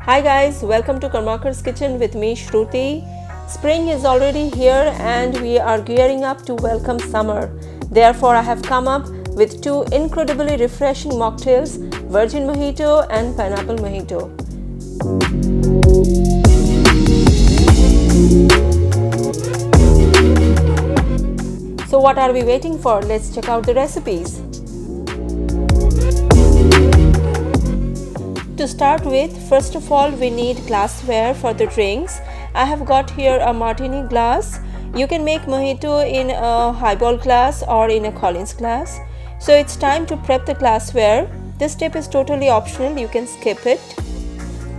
Hi guys, welcome to Karmakar's Kitchen with me Shruti. Spring is already here and we are gearing up to welcome summer. Therefore, I have come up with two incredibly refreshing mocktails, Virgin Mojito and Pineapple Mojito. So what are we waiting for? Let's check out the recipes. To start with, first of all, we need glassware for the drinks. I have got here a martini glass. You can make mojito in a highball glass or in a Collins glass. So it's time to prep the glassware. This step is totally optional, you can skip it.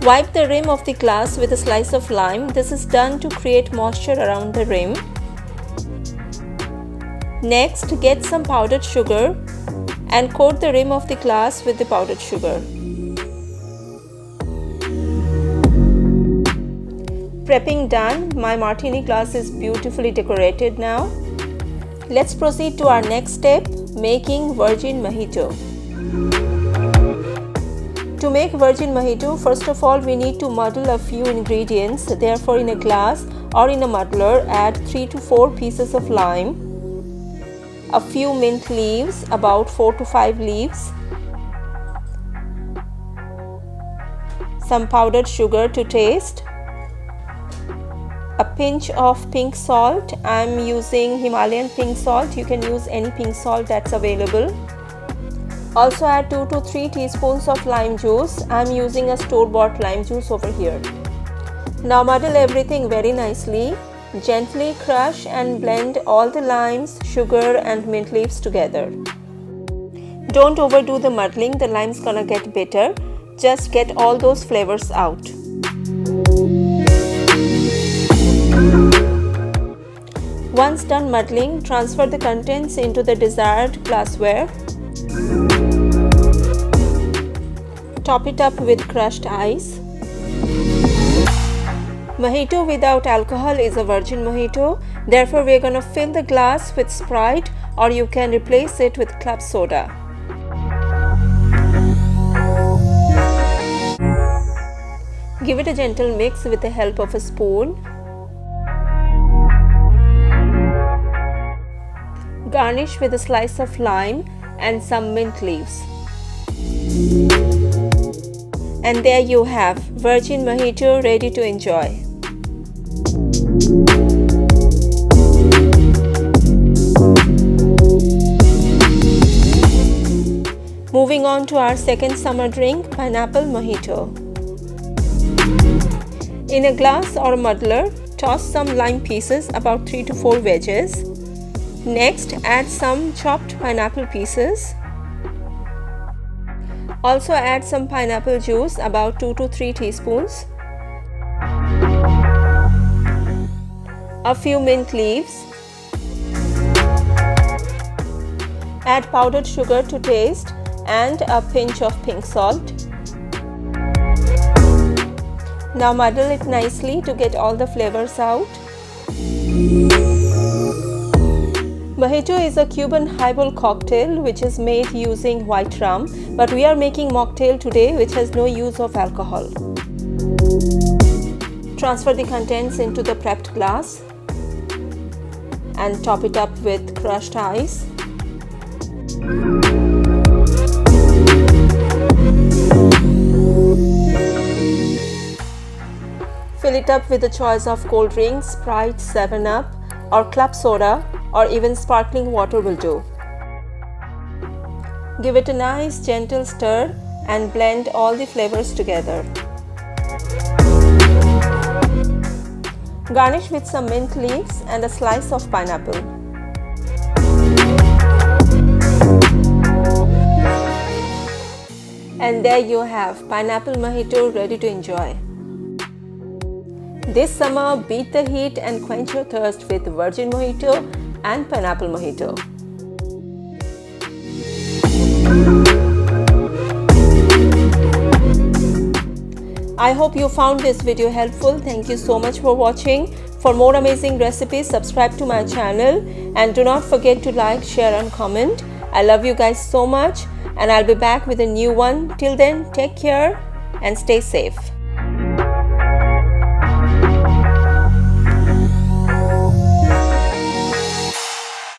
Wipe the rim of the glass with a slice of lime. This is done to create moisture around the rim. Next, get some powdered sugar and coat the rim of the glass with the powdered sugar. Prepping done, my martini glass is beautifully decorated now. Let's proceed to our next step, making Virgin Mojito. To make Virgin Mojito, first of all we need to muddle a few ingredients. Therefore, in a glass or in a muddler, add 3 to 4 pieces of lime, a few mint leaves, about 4 to 5 leaves, some powdered sugar to taste, a pinch of pink salt. I'm using Himalayan pink salt. You can use any pink salt that's available. Also add 2 to 3 teaspoons of lime juice. I'm using a store-bought lime juice over here. Now muddle everything very nicely. Gently crush and blend all the limes, sugar and mint leaves together. Don't overdo the muddling, the lime's gonna get bitter. Just get all those flavors out. Once done muddling, transfer the contents into the desired glassware. Top it up with crushed ice. Mojito without alcohol is a virgin mojito. Therefore, we are going to fill the glass with Sprite, or you can replace it with club soda. Give it a gentle mix with the help of a spoon. Garnish with a slice of lime and some mint leaves. And there you have Virgin Mojito ready to enjoy. Moving on to our second summer drink, Pineapple Mojito. In a glass or muddler, toss some lime pieces, about 3 to 4 wedges. Next, add some chopped pineapple pieces. Also add some pineapple juice, about 2 to 3 teaspoons. A few mint leaves. Add powdered sugar to taste and a pinch of pink salt. Now muddle it nicely to get all the flavors out. Mojito is a Cuban highball cocktail which is made using white rum, but we are making mocktail today which has no use of alcohol. Transfer the contents into the prepped glass and top it up with crushed ice. Fill it up with a choice of cold drinks, Sprite, 7-Up or club soda, or even sparkling water will do. Give it a nice gentle stir and blend all the flavors together. Garnish with some mint leaves and a slice of pineapple. And there you have Pineapple Mojito ready to enjoy. This summer, beat the heat and quench your thirst with Virgin Mojito and Pineapple Mojito. I hope you found this video helpful. Thank you so much for watching. For more amazing recipes, subscribe to my channel and do not forget to like, share and comment. I love you guys so much and I'll be back with a new one. Till then, take care and stay safe.